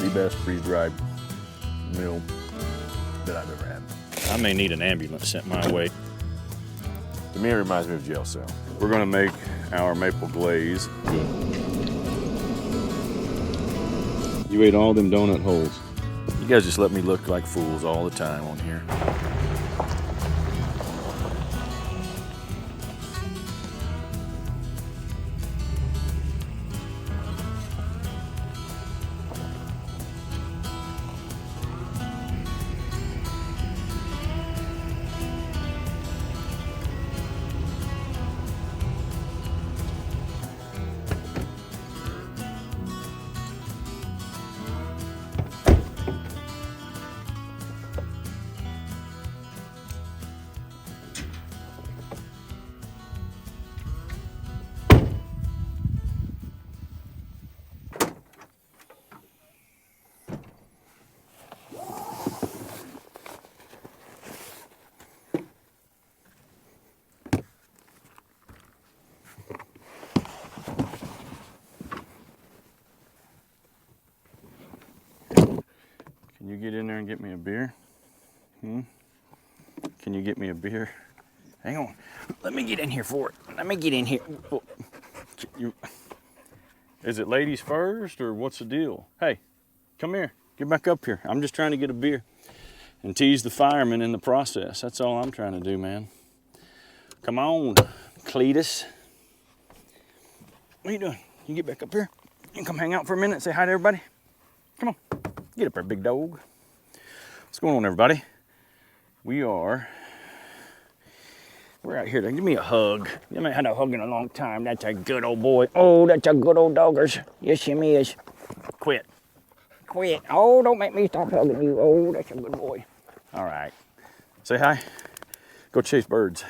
the best freeze-dried meal that I've ever had. I may need an ambulance sent my way. To me, it reminds me of jail cell. We're gonna make our maple glaze. You ate all them donut holes. You guys just let me look like fools all the time on here. Can you get in there and get me a beer? Can you get me a beer? Hang on. Let me get in here for it. Let me get in here. Is it ladies first or what's the deal? Hey, come here. Get back up here. I'm just trying to get a beer and tease the firemen in the process. That's all I'm trying to do, man. Come on, Cletus. What are you doing? You get back up here. You can come hang out for a minute and say hi to everybody. Come on. Get up there, big dog. What's going on, everybody? We're out here. Give me a hug. You haven't had a hug in a long time. That's a good old boy. Oh, that's a good old doggers. Yes, him is. Quit. Quit. Oh, don't make me stop hugging you. Oh, that's a good boy. All right. Say hi. Go chase birds.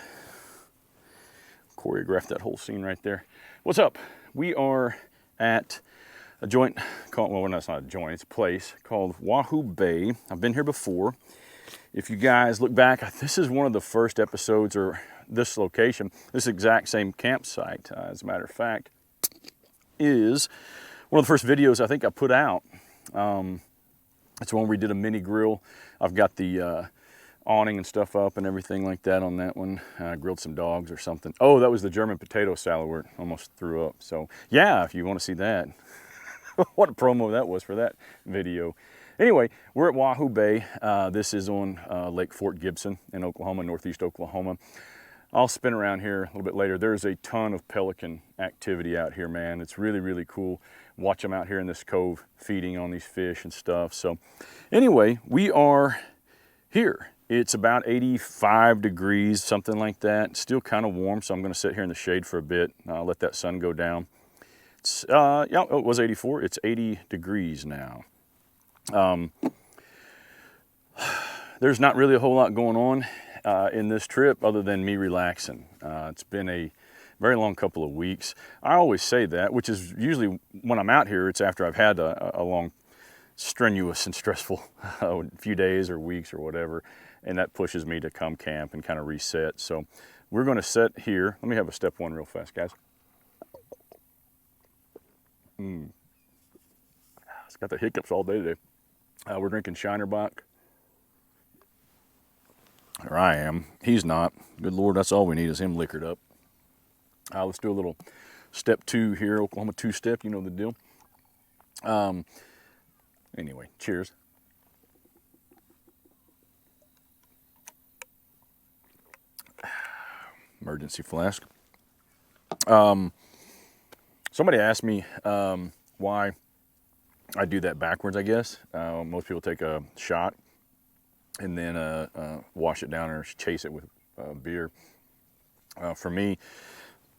Choreograph that whole scene right there. What's up? We are at a joint called, well, no, it's not a joint, it's a place called Wahoo Bay. I've been here before. If you guys look back, this is one of the first episodes, or this location, this exact same campsite, as a matter of fact, is one of the first videos I think I put out. It's one where we did a mini grill. I've got the awning and stuff up and everything like that on that one. I grilled some dogs or something. Oh, that was the German potato salad where it almost threw up. So yeah, if you want to see that. What a promo that was for that video. Anyway, we're at Wahoo Bay. This is on Lake Fort Gibson in Oklahoma, northeast Oklahoma. I'll spin around here a little bit later. There's a ton of pelican activity out here, man. It's really, really cool. Watch them out here in this cove feeding on these fish and stuff. So anyway, we are here. It's about 85 degrees, something like that. Still kind of warm, so I'm going to sit here in the shade for a bit. Let that sun go down. It's, yeah, it was 84. It's 80 degrees now. There's not really a whole lot going on in this trip other than me relaxing. It's been a very long couple of weeks. I always say that, which is usually when I'm out here, it's after I've had a long, strenuous and stressful few days or weeks or whatever, and that pushes me to come camp and kind of reset. So we're going to set here. Let me have a step one real fast, guys. It's got the hiccups all day today. We're drinking Shinerbach. Or I am. He's not. Good Lord, that's all we need is him liquored up. Let's do a little step two here, Oklahoma two-step, you know the deal. Anyway, cheers. Emergency flask. Somebody asked me why I do that backwards, I guess. Most people take a shot and then wash it down or chase it with beer. For me,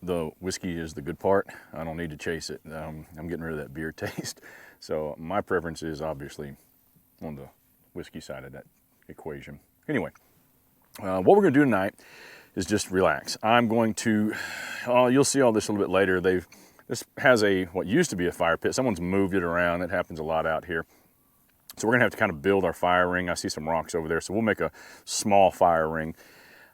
the whiskey is the good part. I don't need to chase it. I'm getting rid of that beer taste. So my preference is obviously on the whiskey side of that equation. Anyway, what we're going to do tonight is just relax. I'm going to, you'll see all this a little bit later. This has what used to be a fire pit. Someone's moved it around. It happens a lot out here. So we're gonna have to kind of build our fire ring. I see some rocks over there. So we'll make a small fire ring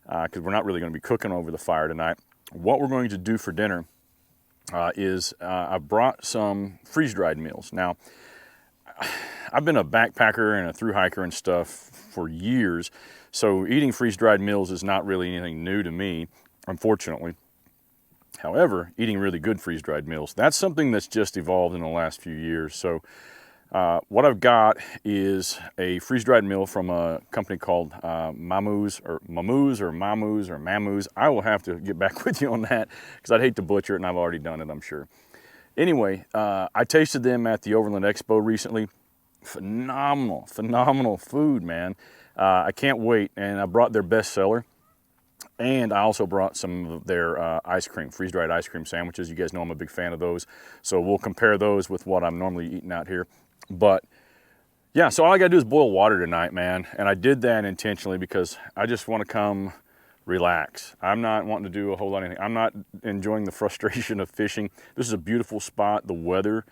because we're not really gonna be cooking over the fire tonight. What we're going to do for dinner is I brought some freeze-dried meals. Now, I've been a backpacker and a thru hiker and stuff for years, so eating freeze-dried meals is not really anything new to me, unfortunately. However, eating really good freeze-dried meals, that's something that's just evolved in the last few years. So what I've got is a freeze-dried meal from a company called Mamoo's. I will have to get back with you on that because I'd hate to butcher it, and I've already done it, I'm sure. Anyway, I tasted them at the Overland Expo recently. Phenomenal food, man. I can't wait, and I brought their best seller. And I also brought some of their ice cream, freeze-dried ice cream sandwiches. You guys know I'm a big fan of those. So we'll compare those with what I'm normally eating out here. But yeah, so all I gotta do is boil water tonight, man. And I did that intentionally because I just wanna come relax. I'm not wanting to do a whole lot of anything. I'm not enjoying the frustration of fishing. This is a beautiful spot. The weather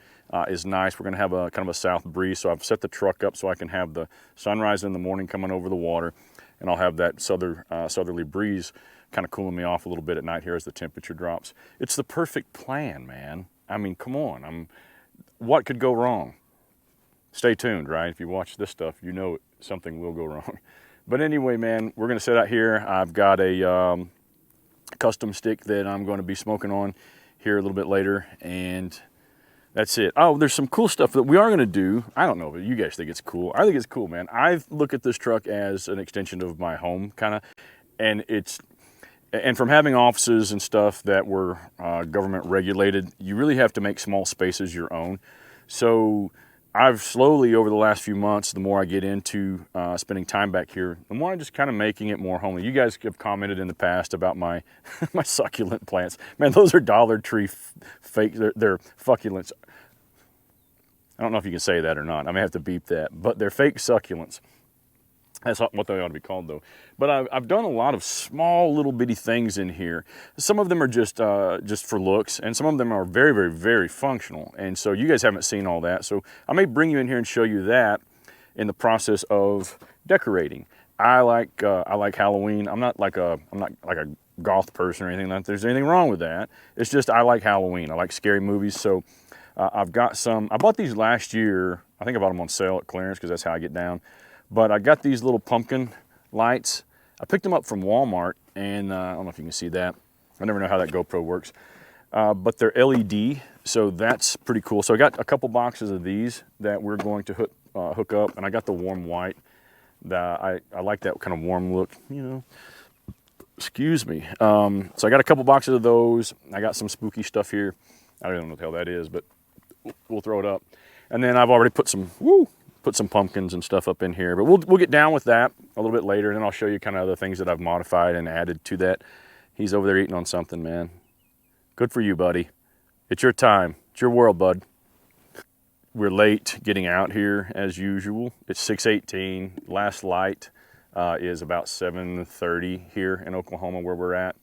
is nice. We're gonna have a kind of a south breeze. So I've set the truck up so I can have the sunrise in the morning coming over the water. And I'll have that southerly breeze kind of cooling me off a little bit at night here as the temperature drops. It's the perfect plan, man. I mean, come on. What could go wrong? Stay tuned, right? If you watch this stuff, you know something will go wrong. But anyway, man, we're going to sit out here. I've got a custom stick that I'm going to be smoking on here a little bit later, and that's it. Oh, there's some cool stuff that we are going to do. I don't know, but you guys think it's cool. I think it's cool, man. I look at this truck as an extension of my home, kind of, and from having offices and stuff that were government regulated, you really have to make small spaces your own. So I've slowly, over the last few months, the more I get into spending time back here, the more I'm just kind of making it more homely. You guys have commented in the past about my my succulent plants. Man, those are Dollar Tree fake. They're succulents. I don't know if you can say that or not. I may have to beep that, but they're fake succulents. That's what they ought to be called, though. But I've done a lot of small little bitty things in here. Some of them are just for looks, and some of them are very, very, very functional. And so you guys haven't seen all that. So I may bring you in here and show you that in the process of decorating. I like Halloween. I'm not like a goth person or anything like that. There's anything wrong with that. It's just I like Halloween. I like scary movies. So I've got some. I bought these last year. I think I bought them on sale at clearance because that's how I get down. But I got these little pumpkin lights. I picked them up from Walmart, and I don't know if you can see that. I never know how that GoPro works. But they're LED, so that's pretty cool. So I got a couple boxes of these that we're going to hook up, and I got the warm white. I like that kind of warm look, you know. Excuse me. So I got a couple boxes of those. I got some spooky stuff here. I don't know what the hell that is, but we'll throw it up. And then I've already put some pumpkins and stuff up in here, but we'll get down with that a little bit later, and then I'll show you kind of other things that I've modified and added to that. He's over there eating on something, man. Good for you, buddy. It's your time. It's your world, bud. We're late getting out here as usual. It's 6:18. Last light is about 7:30 here in Oklahoma where we're at.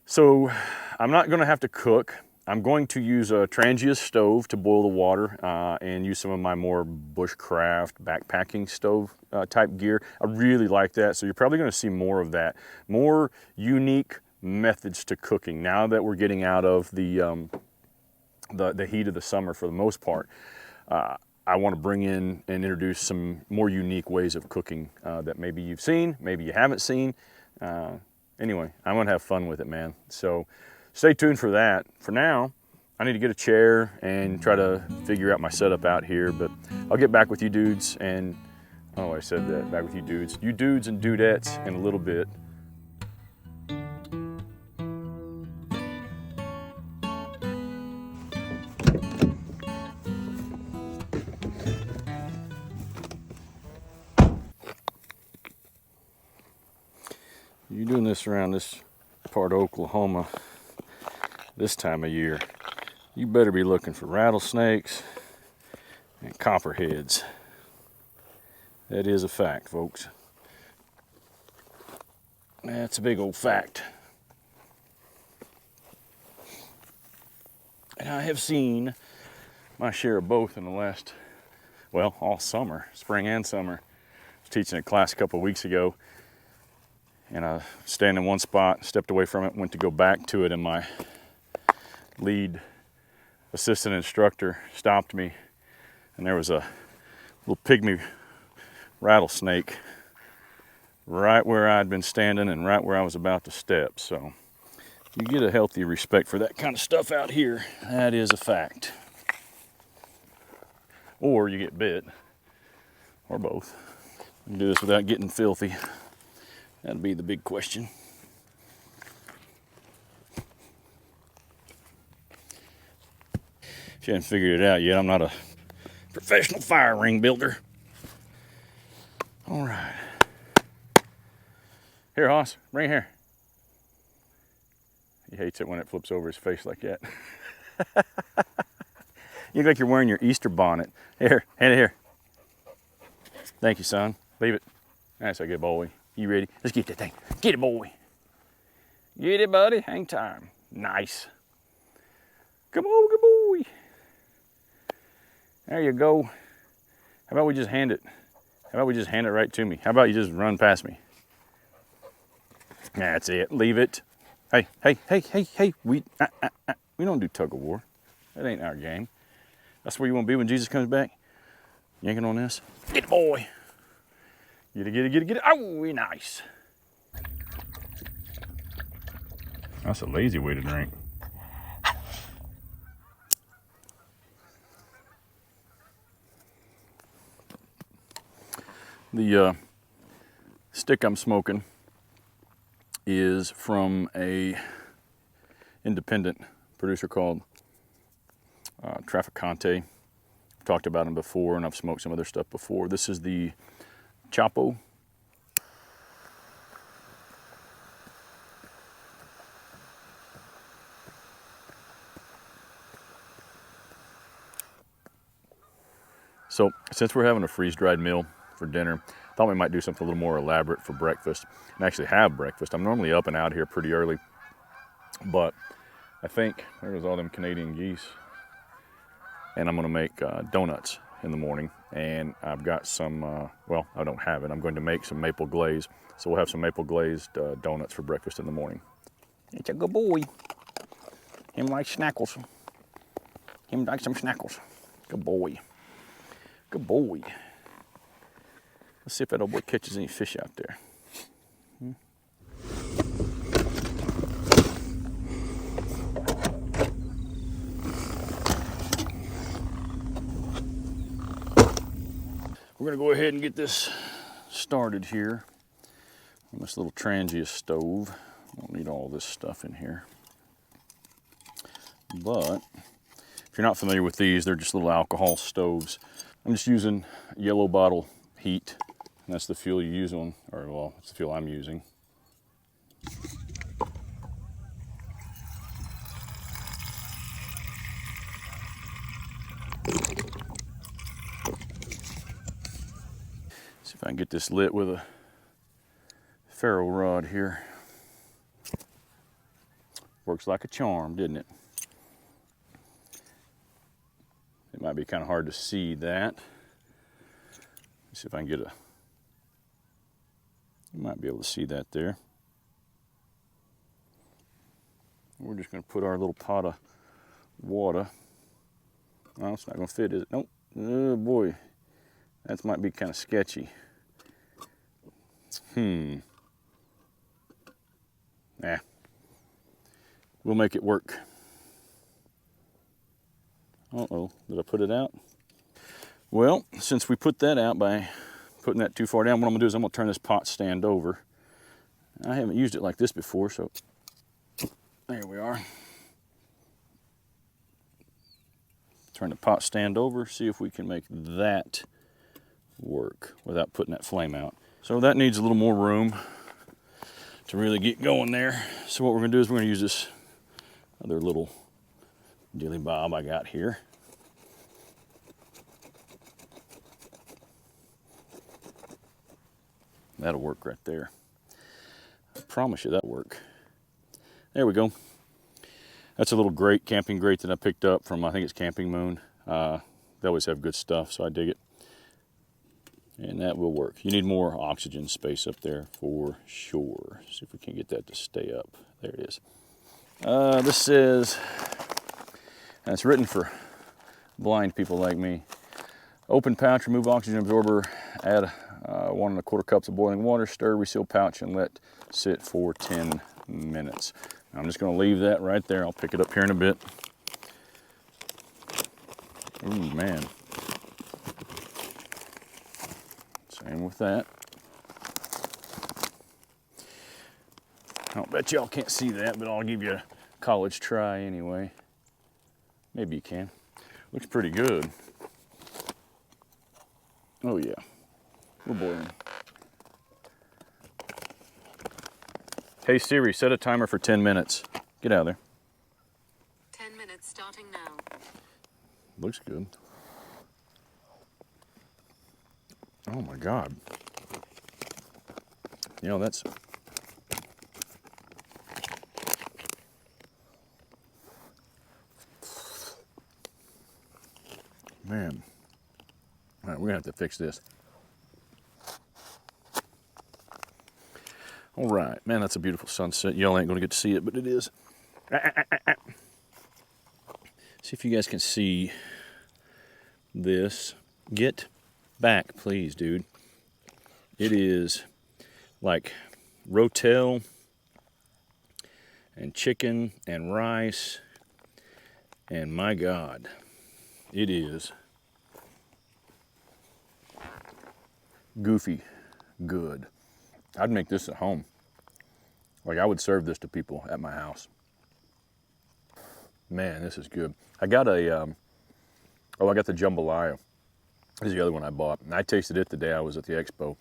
So I'm not going to have to cook. I'm going to use a Trangia stove to boil the water and use some of my more bushcraft backpacking stove type gear. I really like that, so you're probably going to see more of that. More unique methods to cooking now that we're getting out of the heat of the summer for the most part. I want to bring in and introduce some more unique ways of cooking that maybe you've seen, maybe you haven't seen. Anyway, I'm going to have fun with it, man. So stay tuned for that. For now, I need to get a chair and try to figure out my setup out here, but I'll get back with you dudes and, oh, I said that, back with you dudes and dudettes in a little bit. You're doing this around this part of Oklahoma this time of year, you better be looking for rattlesnakes and copperheads. That is a fact, folks. That's a big old fact. And I have seen my share of both in the last, well, all summer, spring and summer. I was teaching a class a couple of weeks ago, and I stand in one spot, stepped away from it, went to go back to it, and my lead assistant instructor stopped me and there was a little pygmy rattlesnake right where I'd been standing and right where I was about to step. So you get a healthy respect for that kind of stuff out here. That is a fact. Or you get bit, or both. You can do this without getting filthy. That'd be the big question. If you haven't figured it out yet, I'm not a professional fire ring builder. All right. Here, Hoss, bring it here. He hates it when it flips over his face like that. You look like you're wearing your Easter bonnet. Here, hand it here. Thank you, son. Leave it. That's a good boy. You ready? Let's get that thing. Get it, boy. Get it, buddy. Hang time. Nice. Come on, good boy. There you go. How about we just hand it? How about we just hand it right to me? How about you just run past me? That's it. Leave it. Hey, hey, hey, hey, hey. We don't do tug of war. That ain't our game. That's where you want to be when Jesus comes back. Yanking on this. Get it, boy. Get it, get it, get it, get it. Oh, nice. That's a lazy way to drink. The stick I'm smoking is from a independent producer called Traficante. I've talked about him before, and I've smoked some other stuff before. This is the Chapo. So since we're having a freeze-dried meal for dinner, I thought we might do something a little more elaborate for breakfast and actually have breakfast. I'm normally up and out here pretty early, but I think there was all them Canadian geese, and I'm gonna make donuts in the morning, and I've got some, well, I don't have it. I'm going to make some maple glaze, so we'll have some maple glazed donuts for breakfast in the morning. It's a good boy. Him likes snackles. Him likes some snackles. Good boy. Good boy. Let's see if that old boy catches any fish out there. We're gonna go ahead and get this started here on this little Trangia stove. I don't need all this stuff in here. But if you're not familiar with these, they're just little alcohol stoves. I'm just using yellow bottle heat. And that's the fuel you use on, or well, it's the fuel I'm using. See if I can get this lit with a ferro rod here. Works like a charm, didn't it? It might be kind of hard to see that. Let's see if I can get a, you might be able to see that there. We're just going to put our little pot of water. No, it's not going to fit, is it? Nope. Oh boy, that might be kind of sketchy. Nah, we'll make it work. Uh-oh, did I put it out? Well, since we put that out by putting that too far down, what I'm gonna do is I'm gonna turn this pot stand over. I haven't used it like this before, so there we are. Turn the pot stand over, see if we can make that work without putting that flame out. So that needs a little more room to really get going there. So what we're gonna do is we're gonna use this other little dilly bob I got here. That'll work right there. I promise you that'll work. There we go. That's a little grate, camping grate that I picked up from, I think it's Camping Moon. They always have good stuff, so I dig it. And that will work. You need more oxygen space up there for sure. See if we can get that to stay up. There it is. This says, and it's written for blind people like me, Open pouch, remove oxygen absorber, add 1 1/4 cups of boiling water, stir, reseal pouch, and let sit for 10 minutes. I'm just going to leave that right there. I'll pick it up here in a bit. Ooh, man. Same with that. I'll bet y'all can't see that, but I'll give you a college try anyway. Maybe you can. Looks pretty good. Oh yeah, we're boiling. Hey Siri, set a timer for 10 minutes. Get out of there. 10 minutes starting now. Looks good. Oh my God. You know, that's... Man. All right, we're gonna have to fix this. All right, man, that's a beautiful sunset. Y'all ain't gonna get to see it, but it is. See if you guys can see this. Get back, please, dude. It is like rotel and chicken and rice, and my God, it is goofy good. I'd make this at home. Like, I would serve this to people at my house. Man, this is good. I got a, I got the jambalaya. This is the other one I bought. And I tasted it the day I was at the expo.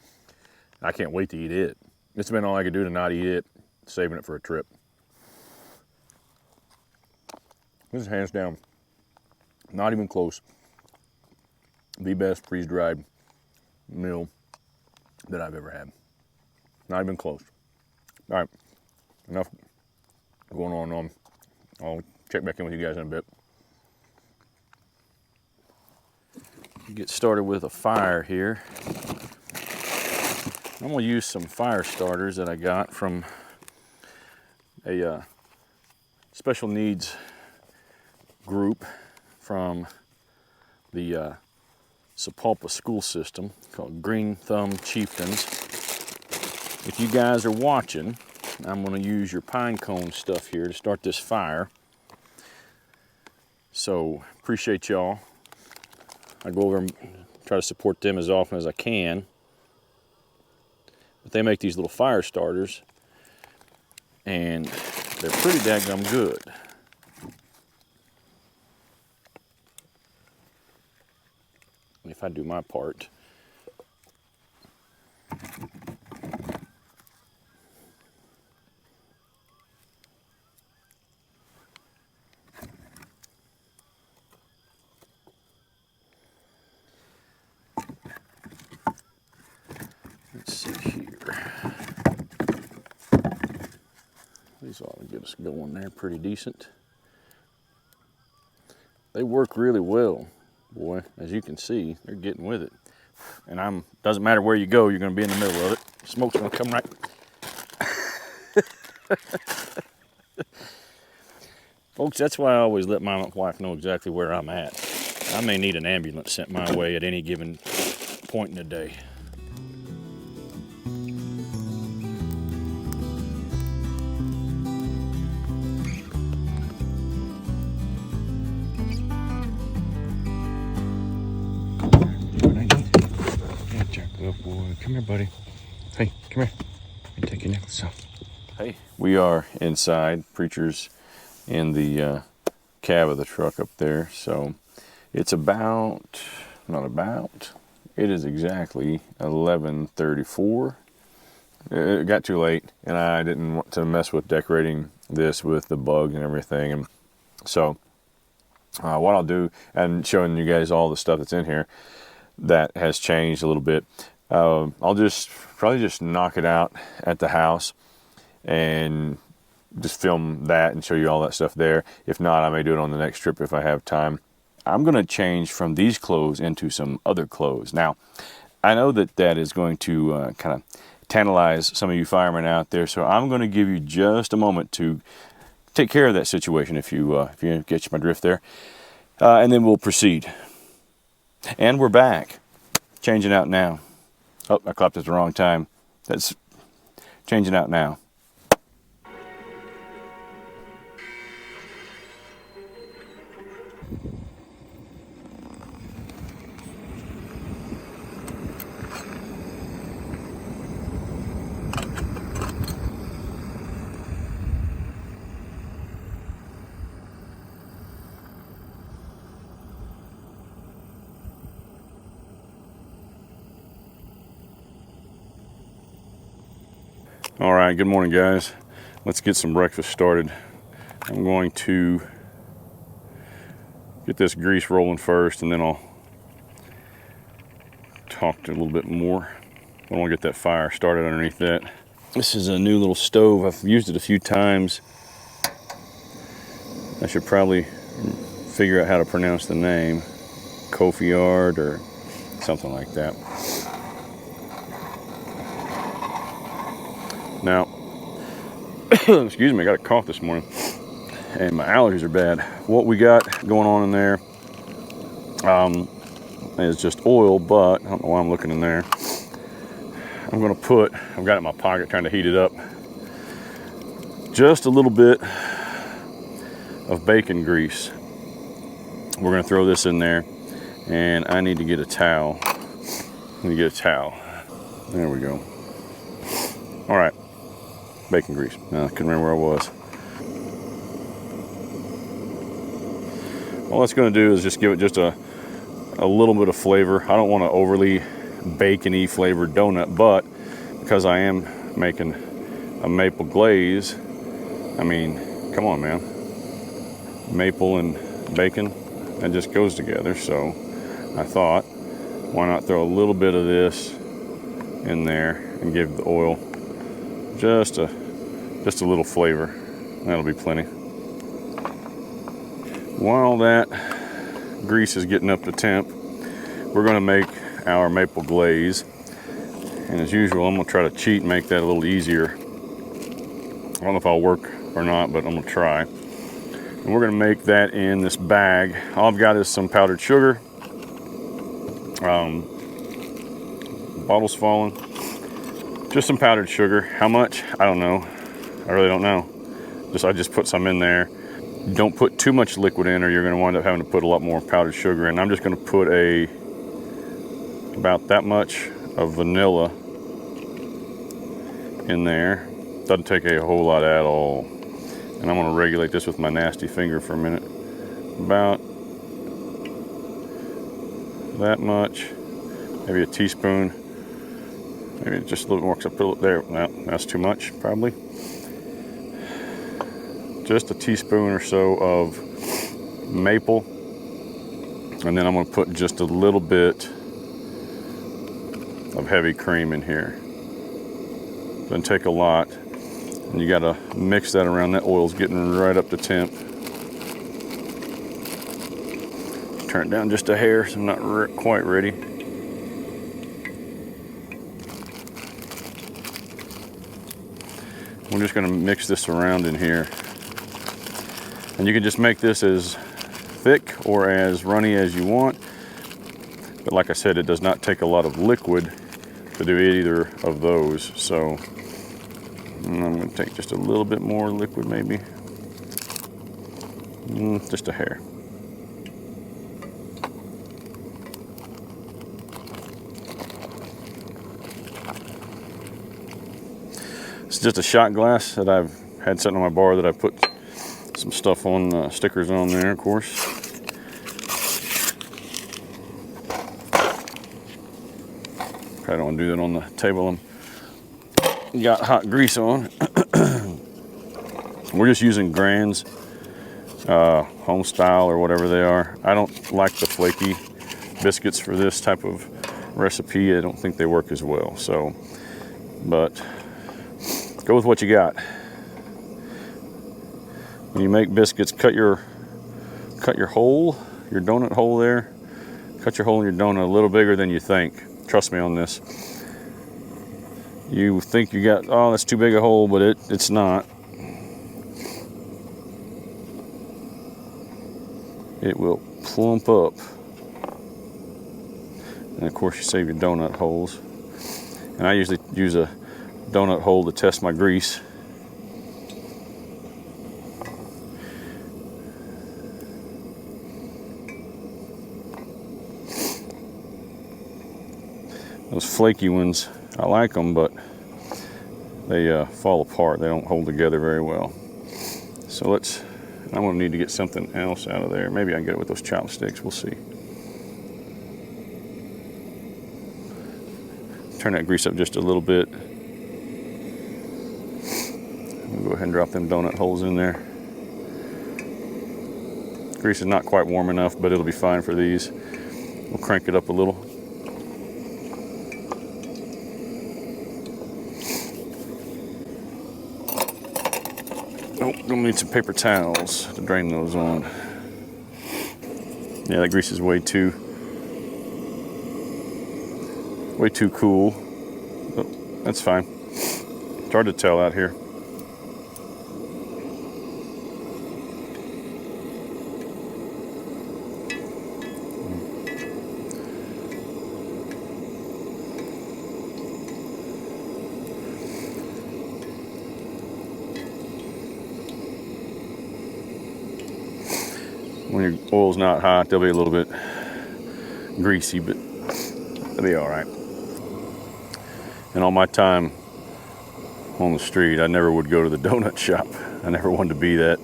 I can't wait to eat it. It's been all I could do to not eat it, saving it for a trip. This is hands down, not even close, the best freeze-dried meal that I've ever had. Not even close. All right, enough going on. I'll check back in with you guys in a bit. Get started with a fire here. I'm gonna use some fire starters that I got from a special needs group from the Sapulpa school system called Green Thumb Chieftains. If you guys are watching, I'm going to use your pine cone stuff here to start this fire. So appreciate y'all. I go over and try to support them as often as I can. But they make these little fire starters, and they're pretty daggum good. If I do my part. Let's see here. These ought to get us going there pretty decent. They work really well. Boy, as you can see, they're getting with it. And doesn't matter where you go, you're gonna be in the middle of it. Smoke's gonna come right. Folks, that's why I always let my wife know exactly where I'm at. I may need an ambulance sent my way at any given point in the day. Come here, buddy. Hey, come here. Let me take your necklace off. Hey, we are inside. Preacher's in the cab of the truck up there. So it's it is exactly 11:34. It got too late, and I didn't want to mess with decorating this with the bug and everything. And so what I'll do, and showing you guys all the stuff that's in here that has changed a little bit. I'll probably just knock it out at the house and just film that and show you all that stuff there. If not, I may do it on the next trip if I have time. I'm going to change from these clothes into some other clothes. Now, I know that is going to kind of tantalize some of you firemen out there, so I'm going to give you just a moment to take care of that situation if you get my drift there, and then we'll proceed. And we're back. Changing out now. Oh, I clapped at the wrong time. That's changing out now. All right, good morning, guys. Let's get some breakfast started. I'm going to get this grease rolling first, and then I'll talk to a little bit more. I want to get that fire started underneath that. This is a new little stove. I've used it a few times. I should probably figure out how to pronounce the name. Kofiard or something like that. Now, excuse me, I got a cough this morning and my allergies are bad. What we got going on in there is just oil, but I don't know why I'm looking in there. I'm gonna put, I've got it in my pocket trying to heat it up, just a little bit of bacon grease. We're gonna throw this in there, and I need to get a towel. There we go. All right. Bacon grease. I couldn't remember where I was. All that's going to do is just give it just a little bit of flavor. I don't want an overly bacony flavored donut, but because I am making a maple glaze, I mean, come on, man. Maple and bacon, that just goes together. So I thought, why not throw a little bit of this in there and give the oil just a little flavor. That'll be plenty. While that grease is getting up to temp, we're gonna make our maple glaze. And as usual, I'm gonna try to cheat and make that a little easier. I don't know if I'll work or not, but I'm gonna try. And we're gonna make that in this bag. All I've got is some powdered sugar. Bottle's falling. Just some powdered sugar. How much? I don't know. I really don't know. I just put some in there. Don't put too much liquid in, or you're going to wind up having to put a lot more powdered sugar in. I'm just going to put about that much of vanilla in there. Doesn't take a whole lot at all. And I'm going to regulate this with my nasty finger for a minute. About that much, maybe a teaspoon. Maybe just a little more, because I put it there. No, that's too much, probably. Just a teaspoon or so of maple. And then I'm going to put just a little bit of heavy cream in here. Doesn't take a lot. And you got to mix that around. That oil's getting right up to temp. Turn it down just a hair, so I'm not quite ready. We're just going to mix this around in here. And you can just make this as thick or as runny as you want. But like I said, it does not take a lot of liquid to do either of those. So I'm going to take just a little bit more liquid, maybe. Just a hair. It's just a shot glass that I've had sitting on my bar that I put some stuff on, stickers on there, of course. I don't want to do that on the table. I'm got hot grease on. We're just using Grands, home style or whatever they are. I don't like the flaky biscuits for this type of recipe. I don't think they work as well. So, but go with what you got. When you make biscuits, cut your hole, your donut hole there. Cut your hole in your donut a little bigger than you think. Trust me on this. You think you got, oh, that's too big a hole, but it's not. It will plump up. And of course you save your donut holes. And I usually use a donut hole to test my grease. Those flaky ones, I like them, but they fall apart. They don't hold together very well. So I'm gonna need to get something else out of there. Maybe I can get it with those chopsticks, we'll see. Turn that grease up just a little bit. We'll go ahead and drop them donut holes in there. Grease is not quite warm enough, but it'll be fine for these. We'll crank it up a little. Oh, gonna need some paper towels to drain those on. Yeah, that grease is way too cool. Oh, that's fine. It's hard to tell out here. When your oil's not hot, they'll be a little bit greasy, but they'll be all right. And all my time on the street, I never would go to the donut shop. I never wanted to be that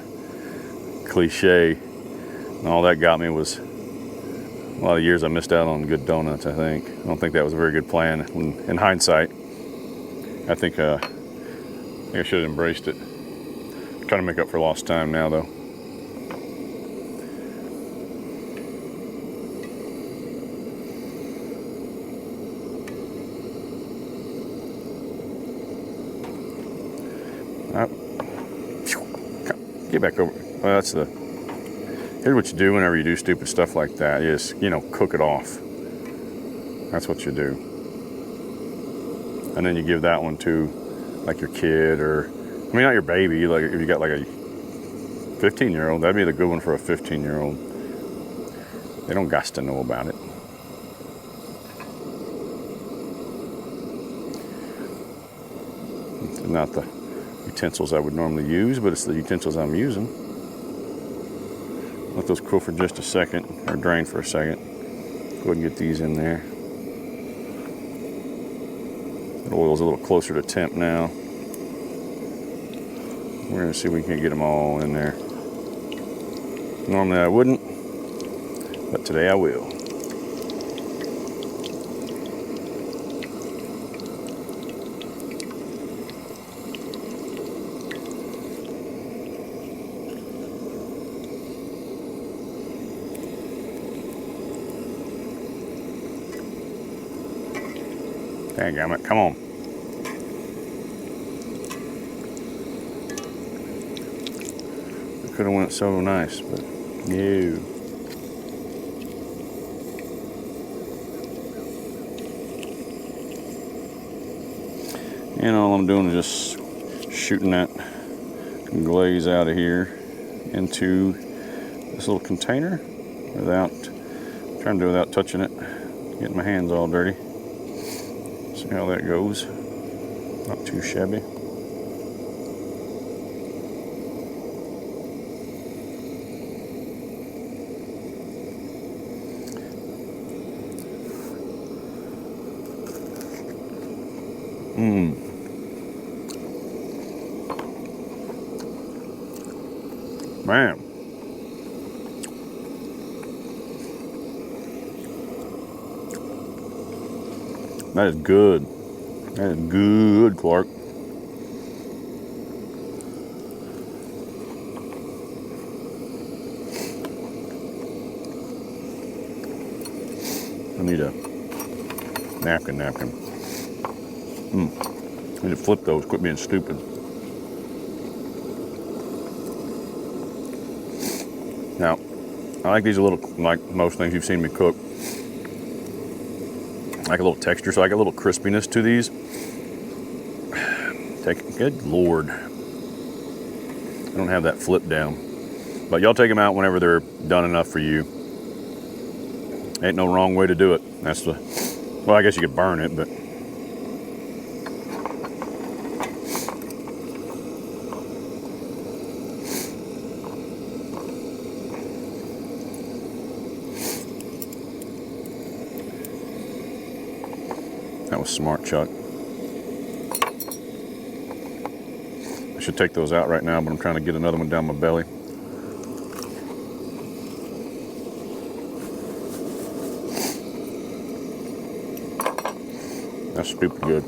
cliche. And all that got me was a lot of years I missed out on good donuts, I think. I don't think that was a very good plan. In hindsight, I think I should have embraced it. Trying to make up for lost time now, though. Get back over. Well, here's what you do whenever you do stupid stuff like that. You just, cook it off. That's what you do. And then you give that one to, like, your kid, or, not your baby. Like, if you got like a 15-year-old, that'd be the good one for a 15-year-old. They don't got to know about it. It's not the utensils I would normally use, but it's the utensils I'm using. Let those cool for just a second, or drain for a second. Go ahead and get these in there. The oil's a little closer to temp now. We're gonna see if we can get them all in there. Normally I wouldn't, but today I will. Dadgummit, come on. It could have went so nice, but no. And all I'm doing is just shooting that glaze out of here into this little container trying to do it without touching it, getting my hands all dirty. See how that goes. Not too shabby. Man. That is good. That is good, Clark. I need a napkin. I need to flip those. Quit being stupid. Now, I like these a little, like most things you've seen me cook. I like a little texture, so I like a little crispiness to these. Good Lord. I don't have that flip down. But y'all take them out whenever they're done enough for you. Ain't no wrong way to do it. That's the, well, I guess you could burn it, but. That was smart, Chuck. I should take those out right now, but I'm trying to get another one down my belly. That's stupid good.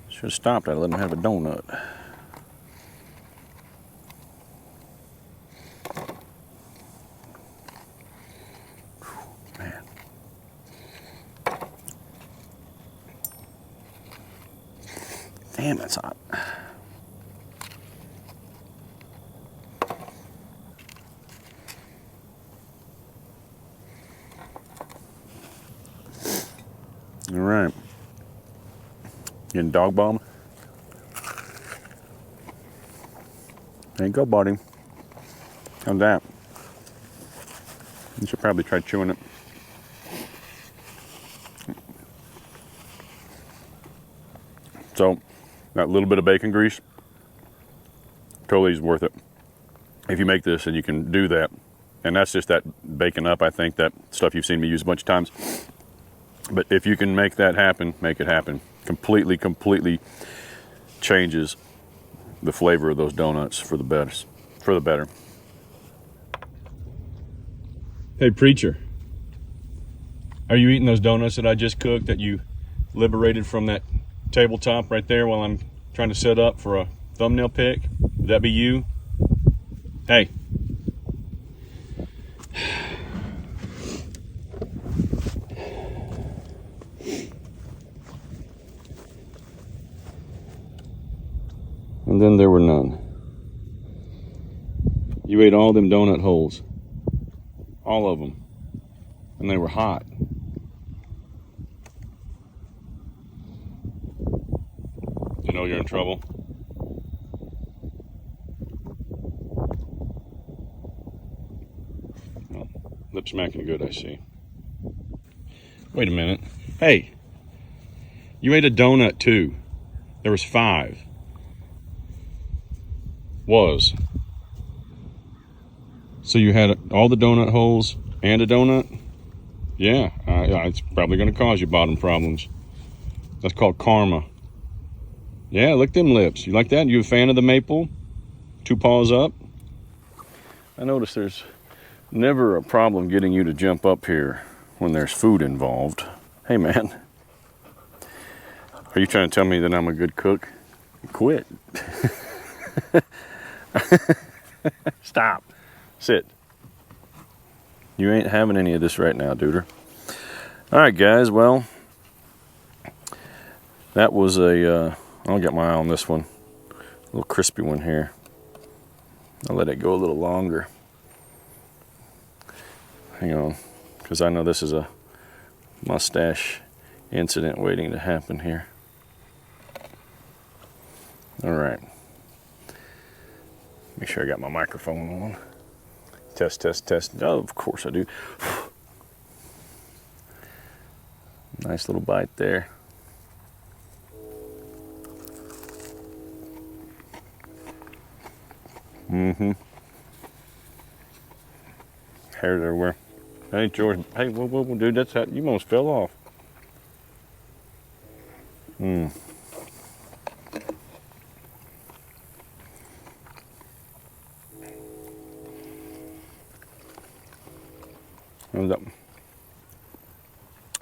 Should have stopped. I let him have a donut. Man. Damn, that's hot. All right. Getting dog bomb. There you go, buddy. How's that? You should probably try chewing it. So, that little bit of bacon grease, totally is worth it. If you make this and you can do that, and that's just that bacon up, I think, that stuff you've seen me use a bunch of times. But if you can make that happen, make it happen. Completely changes the flavor of those donuts for the better. Hey, preacher, are you eating those donuts that I just cooked that you liberated from that tabletop right there while I'm trying to set up for a thumbnail pic? Would that be you? Hey. And then there were none. You ate all them donut holes. All of them. And they were hot. You know you're in trouble. Well, lip smacking good, I see. Wait a minute. Hey, you ate a donut too. There was 5. So you had all the donut holes and a donut? Yeah, it's probably going to cause you bottom problems. That's called karma. Yeah, lick them lips. You like that? You a fan of the maple? 2 paws up? I notice there's never a problem getting you to jump up here when there's food involved. Hey, man. Are you trying to tell me that I'm a good cook? Quit. Stop. Sit. You ain't having any of this right now, duder. All right, guys. Well, that was I'll get my eye on this one. A little crispy one here. I'll let it go a little longer. Hang on, because I know this is a mustache incident waiting to happen here. All right. Make sure I got my microphone on. Test. Oh, of course I do. Nice little bite there. Mm-hmm. Hairs everywhere. Hey, George. Hey, whoa, dude, that's how you almost fell off.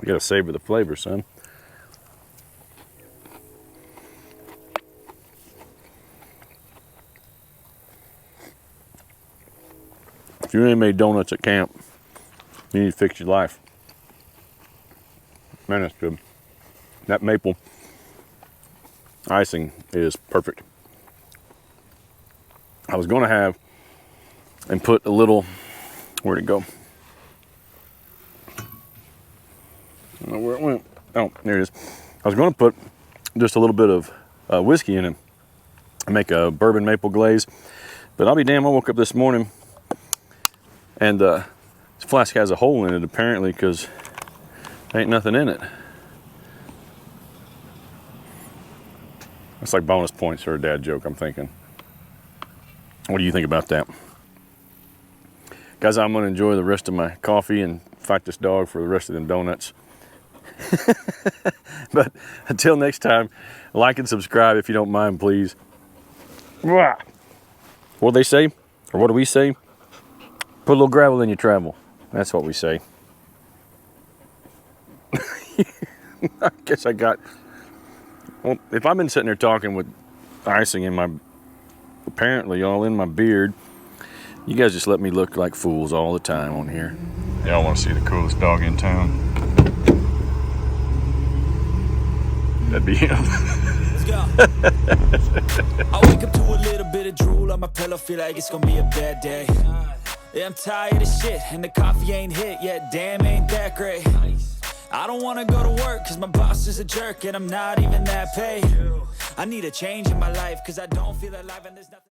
You gotta savor the flavor, son. If you ain't made donuts at camp, you need to fix your life. Man, that's good. That maple icing is perfect. I was gonna have and put a little, where'd it go? I don't know where it went. Oh, there it is. I was gonna put just a little bit of whiskey in it and make a bourbon maple glaze, but I'll be damned, I woke up this morning and this flask has a hole in it apparently because there ain't nothing in it. That's like bonus points for a dad joke, I'm thinking. What do you think about that? Guys, I'm gonna enjoy the rest of my coffee and fight this dog for the rest of them donuts. But until next time, like and subscribe if you don't mind, please. What do they say? Or what do we say? Put a little gravel in your travel. That's what we say. I guess I got... Well, if I've been sitting there talking with icing in my... apparently all in my beard, you guys just let me look like fools all the time on here. Y'all want to see the coolest dog in town? That'd be him. Let's go. I wake up to a little bit of drool on my pillow, feel like it's gonna be a bad day. Yeah, I'm tired of shit, and the coffee ain't hit yet, damn, ain't that great. I don't wanna go to work, cause my boss is a jerk, and I'm not even that paid. I need a change in my life, cause I don't feel alive, and there's nothing